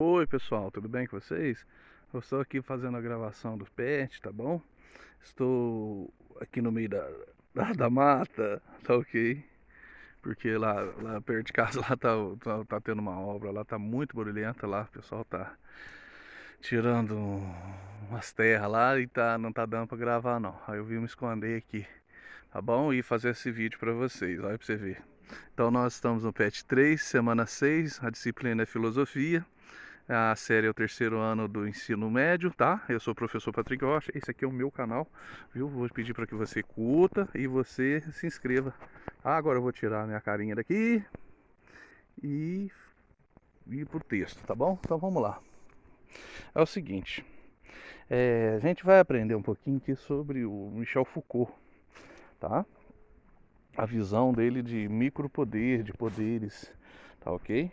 Oi pessoal, tudo bem com vocês? Eu estou aqui fazendo a gravação do PET, tá bom? Estou aqui no meio da mata, tá ok? Porque lá perto de casa lá tá tendo uma obra, lá tá muito barulhenta lá, o pessoal tá tirando umas terras lá e não tá dando pra gravar não. Aí eu vim me esconder aqui, tá bom? E fazer esse vídeo pra vocês, olha pra você ver. Então nós estamos no PET 3, semana 6, a disciplina é filosofia. A série é o terceiro ano do ensino médio, tá? Eu sou o professor Patrick Rocha. Esse aqui é o meu canal, viu? Vou pedir para que você curta e você se inscreva. Agora eu vou tirar a minha carinha daqui e ir pro texto, tá bom? Então vamos lá. É o seguinte, a gente vai aprender um pouquinho aqui sobre o Michel Foucault, tá? A visão dele de micropoder, de poderes, tá ok?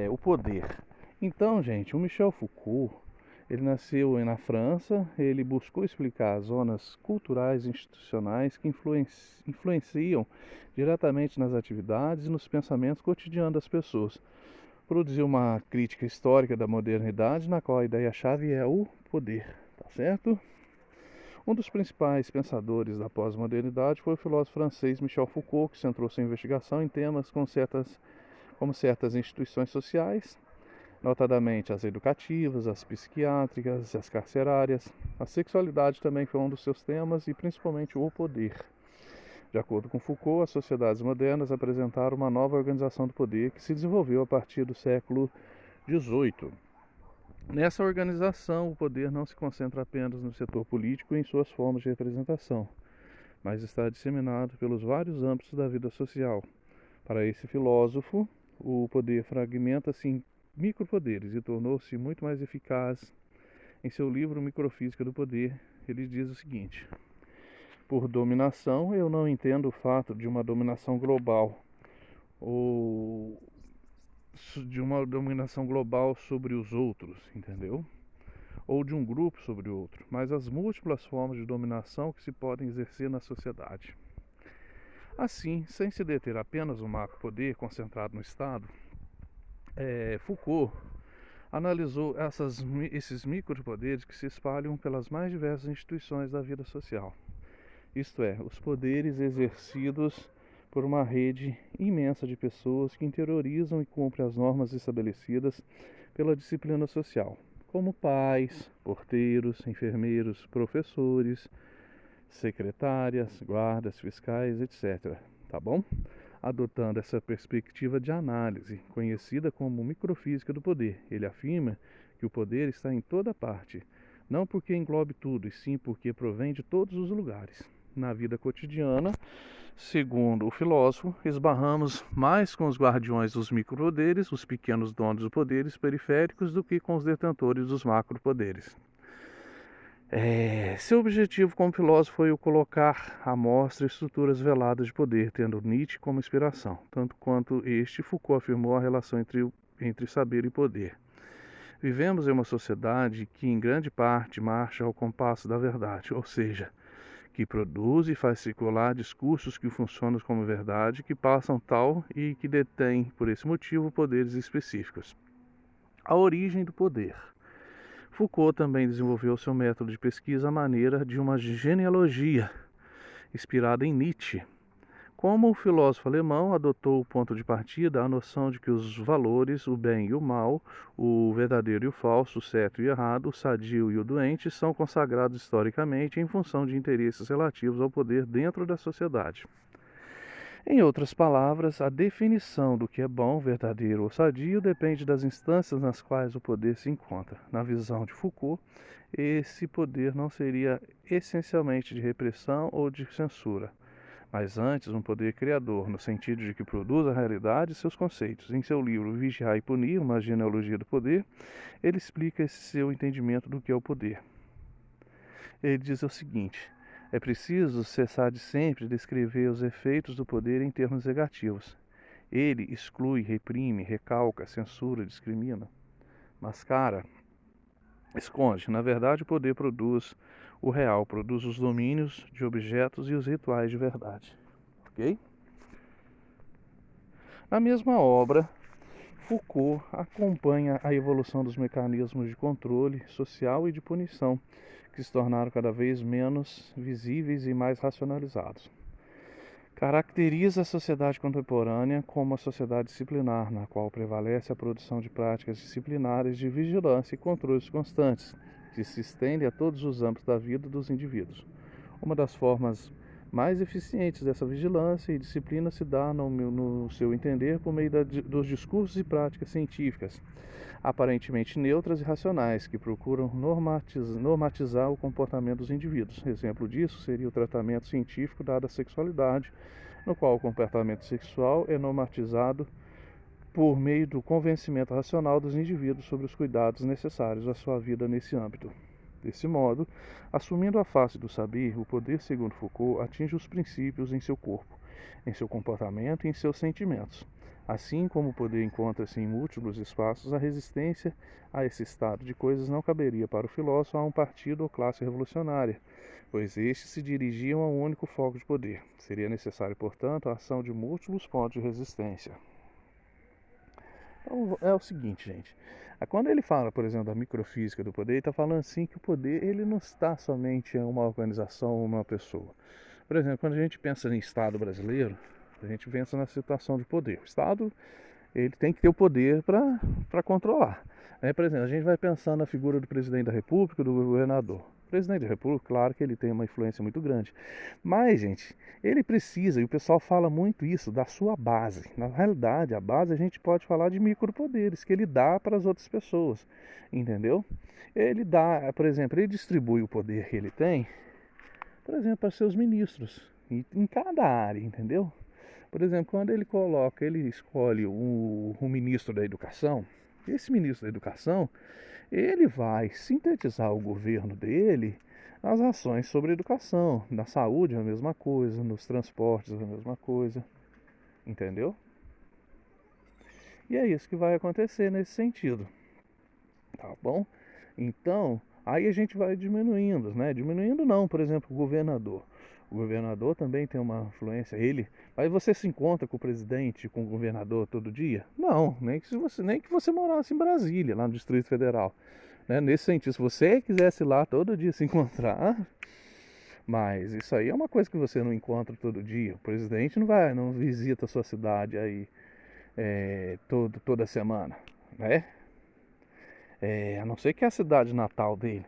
O poder. Então, gente, o Michel Foucault, ele nasceu na França, ele buscou explicar as zonas culturais e institucionais que influenciam diretamente nas atividades e nos pensamentos cotidianos das pessoas. Produziu uma crítica histórica da modernidade, na qual a ideia-chave é o poder, tá certo? Um dos principais pensadores da pós-modernidade foi o filósofo francês Michel Foucault, que centrou sua investigação em temas como certas instituições sociais, notadamente as educativas, as psiquiátricas, as carcerárias. A sexualidade também foi um dos seus temas e principalmente o poder. De acordo com Foucault, as sociedades modernas apresentaram uma nova organização do poder que se desenvolveu a partir do século XVIII. Nessa organização, o poder não se concentra apenas no setor político e em suas formas de representação, mas está disseminado pelos vários âmbitos da vida social. Para esse filósofo, o poder fragmenta-se em micropoderes e tornou-se muito mais eficaz. Em seu livro Microfísica do Poder, ele diz o seguinte: por dominação, eu não entendo o fato de uma dominação global ou de uma dominação global sobre os outros, entendeu? Ou de um grupo sobre o outro, mas as múltiplas formas de dominação que se podem exercer na sociedade. Assim, sem se deter apenas o macro-poder concentrado no Estado, Foucault analisou esses micropoderes que se espalham pelas mais diversas instituições da vida social. Isto é, os poderes exercidos por uma rede imensa de pessoas que interiorizam e cumprem as normas estabelecidas pela disciplina social, como pais, porteiros, enfermeiros, professores, secretárias, guardas, fiscais, etc. Tá bom? Adotando essa perspectiva de análise, conhecida como microfísica do poder, ele afirma que o poder está em toda parte, não porque englobe tudo, e sim porque provém de todos os lugares. Na vida cotidiana, segundo o filósofo, esbarramos mais com os guardiões dos micropoderes, os pequenos donos dos poderes periféricos, do que com os detentores dos macropoderes. Seu objetivo como filósofo foi o colocar à mostra estruturas veladas de poder, tendo Nietzsche como inspiração, tanto quanto Foucault afirmou a relação entre saber e poder. Vivemos em uma sociedade que, em grande parte, marcha ao compasso da verdade, ou seja, que produz e faz circular discursos que funcionam como verdade, que passam tal e que detêm, por esse motivo, poderes específicos. A origem do poder. Foucault também desenvolveu seu método de pesquisa à maneira de uma genealogia, inspirada em Nietzsche. Como o filósofo alemão adotou o ponto de partida a noção de que os valores, o bem e o mal, o verdadeiro e o falso, o certo e o errado, o sadio e o doente, são consagrados historicamente em função de interesses relativos ao poder dentro da sociedade. Em outras palavras, a definição do que é bom, verdadeiro ou sadio depende das instâncias nas quais o poder se encontra. Na visão de Foucault, esse poder não seria essencialmente de repressão ou de censura, mas antes um poder criador, no sentido de que produz a realidade e seus conceitos. Em seu livro Vigiar e Punir, uma genealogia do poder, ele explica esse seu entendimento do que é o poder. Ele diz o seguinte: é preciso cessar de sempre descrever os efeitos do poder em termos negativos. Ele exclui, reprime, recalca, censura, discrimina, mascara, esconde. Na verdade, o poder produz o real, produz os domínios de objetos e os rituais de verdade. Ok? Na mesma obra, Foucault acompanha a evolução dos mecanismos de controle social e de punição, que se tornaram cada vez menos visíveis e mais racionalizados. Caracteriza a sociedade contemporânea como uma sociedade disciplinar, na qual prevalece a produção de práticas disciplinares de vigilância e controles constantes, que se estendem a todos os âmbitos da vida dos indivíduos. Uma das formas mais eficientes dessa vigilância e disciplina se dá, no seu entender, por meio dos discursos e práticas científicas, aparentemente neutras e racionais, que procuram normatizar o comportamento dos indivíduos. Exemplo disso seria o tratamento científico dado à sexualidade, no qual o comportamento sexual é normatizado por meio do convencimento racional dos indivíduos sobre os cuidados necessários à sua vida nesse âmbito. Desse modo, assumindo a face do saber, o poder, segundo Foucault, atinge os princípios em seu corpo, em seu comportamento e em seus sentimentos. Assim como o poder encontra-se em múltiplos espaços, a resistência a esse estado de coisas não caberia para o filósofo a um partido ou classe revolucionária, pois estes se dirigiam a um único foco de poder. Seria necessário, portanto, a ação de múltiplos pontos de resistência. Então, é o seguinte, gente. Quando ele fala, por exemplo, da microfísica do poder, ele está falando assim que o poder ele não está somente em uma organização ou uma pessoa. Por exemplo, quando a gente pensa em Estado brasileiro, a gente pensa na situação de poder. O Estado ele tem que ter o poder para controlar. Por exemplo, a gente vai pensando na figura do presidente da República, do governador. O presidente da República, claro que ele tem uma influência muito grande. Mas, gente, ele precisa, e o pessoal fala muito isso, da sua base. Na realidade, a base a gente pode falar de micropoderes que ele dá para as outras pessoas, entendeu? Ele dá, por exemplo, ele distribui o poder que ele tem, por exemplo, para seus ministros, em cada área, entendeu? Por exemplo, quando ele escolhe o ministro da Educação, esse ministro da Educação, ele vai sintetizar o governo dele nas ações sobre educação. Na saúde é a mesma coisa, nos transportes é a mesma coisa, entendeu? E é isso que vai acontecer nesse sentido, tá bom? Então, aí a gente vai diminuindo, né? Diminuindo não, por exemplo, o governador. O governador também tem uma influência, mas você se encontra com o presidente, com o governador todo dia? Não, nem que você morasse em Brasília, lá no Distrito Federal. Né? Nesse sentido, se você quisesse ir lá todo dia se encontrar, mas isso aí é uma coisa que você não encontra todo dia. O presidente não visita a sua cidade aí toda semana, né? A não ser que é a cidade natal dele,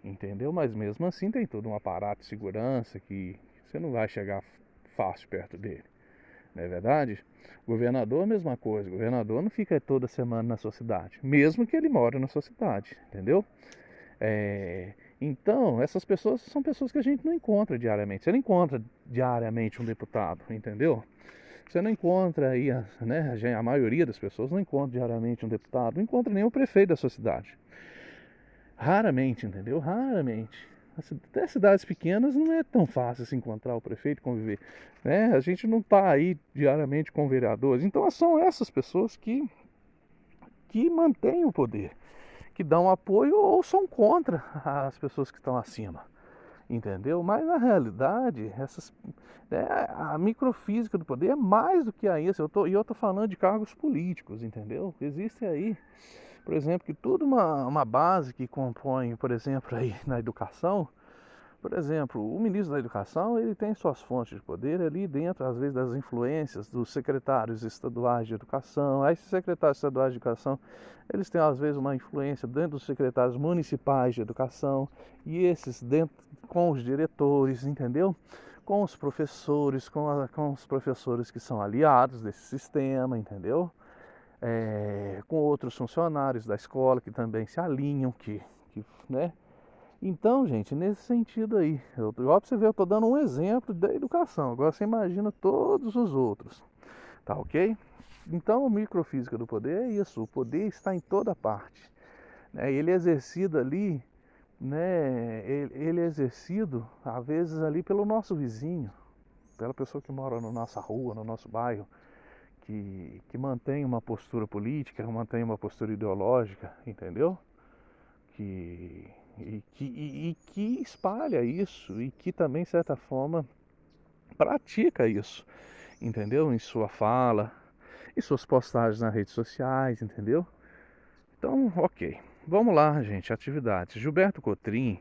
entendeu? Mas mesmo assim tem todo um aparato de segurança que você não vai chegar fácil perto dele, não é verdade? O governador é a mesma coisa, o governador não fica toda semana na sua cidade, mesmo que ele mora na sua cidade, entendeu? Então, essas pessoas são pessoas que a gente não encontra diariamente. Você não encontra diariamente um deputado, entendeu? Você não encontra aí, né, a maioria das pessoas não encontra diariamente um deputado, não encontra nem o prefeito da sua cidade. Raramente, entendeu? Raramente. Até cidades pequenas não é tão fácil se encontrar o prefeito, conviver, né? A gente não está aí diariamente com vereadores. Então são essas pessoas que mantêm o poder, que dão apoio ou são contra as pessoas que estão acima, entendeu? Mas na realidade, a microfísica do poder é mais do que isso. Eu tô falando de cargos políticos, entendeu? Existe aí, por exemplo, que toda uma base que compõe, por exemplo, aí na educação. Por exemplo, o ministro da Educação ele tem suas fontes de poder ali dentro, às vezes, das influências dos secretários estaduais de educação. Aí, esses secretários estaduais de educação, eles têm, às vezes, uma influência dentro dos secretários municipais de educação e esses dentro com os diretores, entendeu? Com os professores, com os professores que são aliados desse sistema, entendeu? Com outros funcionários da escola que também se alinham, né? Então, gente, nesse sentido aí, igual pra você ver, eu tô dando um exemplo da educação. Agora você imagina todos os outros, tá ok? Então, a microfísica do poder é isso. O poder está em toda parte, né? Ele é exercido ali, né? Ele é exercido, às vezes, ali pelo nosso vizinho, pela pessoa que mora na nossa rua, no nosso bairro, que mantém uma postura política, mantém uma postura ideológica, entendeu? Que espalha isso e que também, de certa forma, pratica isso, entendeu? Em sua fala, e suas postagens nas redes sociais, entendeu? Então, ok. Vamos lá, gente, atividades. Gilberto Cotrim,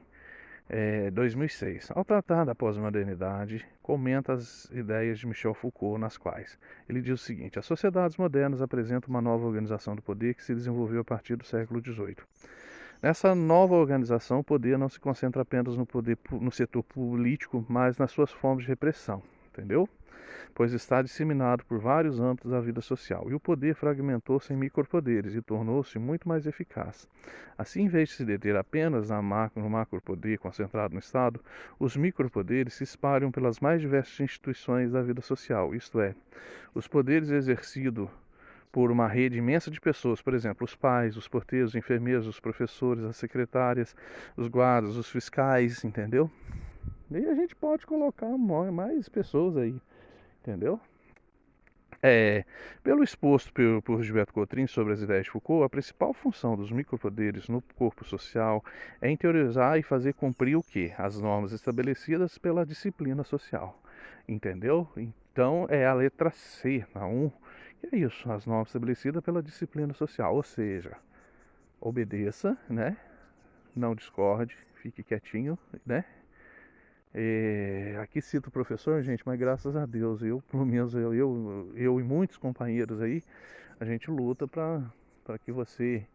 2006. Ao tratar da pós-modernidade, comenta as ideias de Michel Foucault, nas quais ele diz o seguinte: as sociedades modernas apresentam uma nova organização do poder que se desenvolveu a partir do século XVIII. Nessa nova organização, o poder não se concentra apenas no setor político, mas nas suas formas de repressão, entendeu? Pois está disseminado por vários âmbitos da vida social, e o poder fragmentou-se em micropoderes e tornou-se muito mais eficaz. Assim, em vez de se deter apenas no macropoder concentrado no Estado, os micropoderes se espalham pelas mais diversas instituições da vida social, isto é, os poderes exercidos por uma rede imensa de pessoas, por exemplo, os pais, os porteiros, os enfermeiros, os professores, as secretárias, os guardas, os fiscais, entendeu? E a gente pode colocar mais pessoas aí, entendeu? Pelo exposto por Gilberto Cotrim sobre as ideias de Foucault, a principal função dos micropoderes no corpo social é interiorizar e fazer cumprir o quê? As normas estabelecidas pela disciplina social, entendeu? Então é a letra C, a 1, que é isso, as normas estabelecidas pela disciplina social, ou seja, obedeça, né? Não discorde, fique quietinho, né? Aqui cito o professor, gente, mas graças a Deus, pelo menos eu e muitos companheiros aí, a gente luta para que você,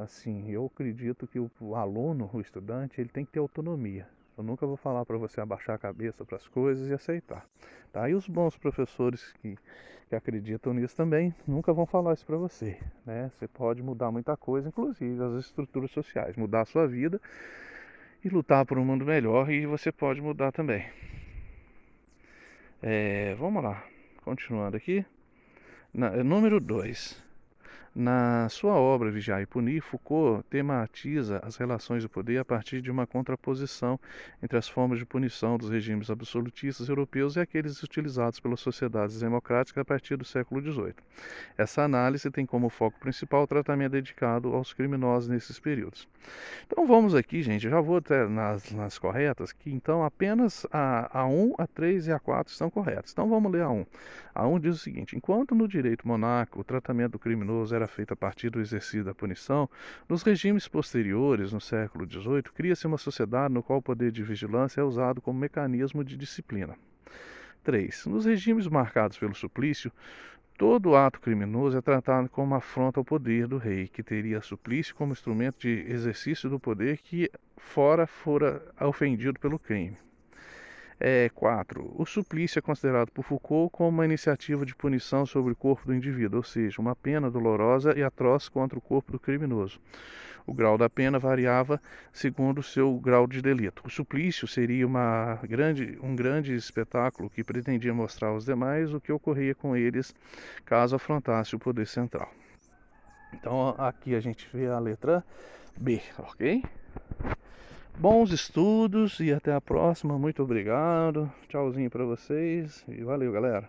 assim, eu acredito que o aluno, o estudante, ele tem que ter autonomia. Eu nunca vou falar para você abaixar a cabeça para as coisas e aceitar, tá? E os bons professores que acreditam nisso também nunca vão falar isso para você, né? Você pode mudar muita coisa, inclusive as estruturas sociais, mudar a sua vida e lutar por um mundo melhor, e você pode mudar também. Vamos lá, continuando aqui. Número 2. Na sua obra Vigiar e Punir, Foucault tematiza as relações do poder a partir de uma contraposição entre as formas de punição dos regimes absolutistas europeus e aqueles utilizados pelas sociedades democráticas a partir do século XVIII. Essa análise tem como foco principal o tratamento dedicado aos criminosos nesses períodos. Então vamos aqui, gente, já vou até nas corretas, que então apenas a 1, a 3 e a 4 estão corretas. Então vamos ler a 1. A 1 diz o seguinte: enquanto no direito monárquico o tratamento do criminoso era feito a partir do exercício da punição, nos regimes posteriores, no século XVIII, cria-se uma sociedade no qual o poder de vigilância é usado como mecanismo de disciplina. 3. Nos regimes marcados pelo suplício, todo ato criminoso é tratado como uma afronta ao poder do rei, que teria suplício como instrumento de exercício do poder que fora ofendido pelo crime. 4. O suplício é considerado por Foucault como uma iniciativa de punição sobre o corpo do indivíduo, ou seja, uma pena dolorosa e atroz contra o corpo do criminoso. O grau da pena variava segundo o seu grau de delito. O suplício seria um grande espetáculo que pretendia mostrar aos demais o que ocorria com eles caso afrontasse o poder central. Então aqui a gente vê a letra B, ok? Bons estudos e até a próxima. Muito obrigado. Tchauzinho para vocês e valeu, galera.